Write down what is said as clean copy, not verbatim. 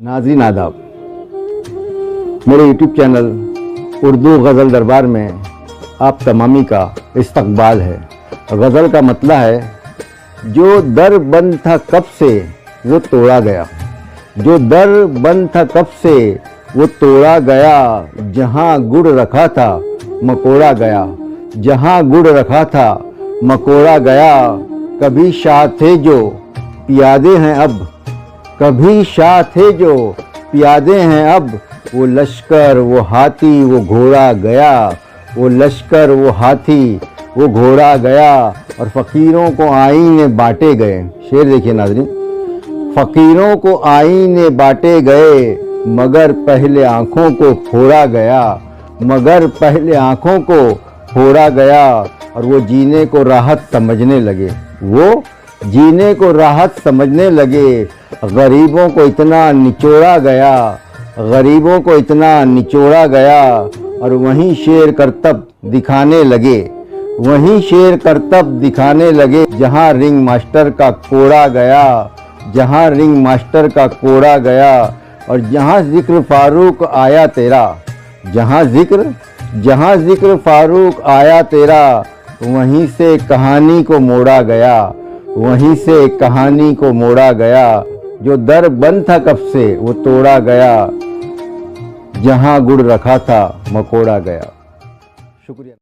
नाज़रीन आदाब, मेरे यूट्यूब चैनल उर्दू गज़ल दरबार में आप तमामी का इस्तकबाल है। गज़ल का मतला है जो दर बंद था कब से वो तोड़ा गया, जो दर बंद था कब से वो तोड़ा गया, जहाँ गुड़ रखा था मकोड़ा गया, जहाँ गुड़ रखा था मकोड़ा गया। कभी शाह थे जो पियादे हैं अब, कभी शाह थे जो पियादे हैं अब, वो लश्कर वो हाथी वो घोड़ा गया, वो लश्कर वो हाथी वो घोड़ा गया। और फ़कीरों को आईने बांटे गए। शेर देखिए नाज़रीन, फ़कीरों को आईने बांटे गए, मगर पहले आँखों को फोड़ा गया, मगर पहले आँखों को फोड़ा गया। और वो जीने को राहत समझने लगे, वो जीने को राहत समझने लगे। गरीबों को इतना निचोड़ा गया, गरीबों को इतना निचोड़ा गया। और वहीं शेर करतब दिखाने लगे, वहीं शेर करतब दिखाने लगे, जहाँ रिंग मास्टर का कोड़ा गया, जहाँ रिंग मास्टर का कोड़ा गया। और जहाँ जिक्र फारूक आया तेरा, जहाँ जिक्र फारूक आया तेरा, वहीं से कहानी को मोड़ा गया, वहीं से कहानी को मोड़ा गया। जो दर बंद था कब से वो तोड़ा गया, जहाँ गुड़ रखा था मकोड़ा गया। शुक्रिया।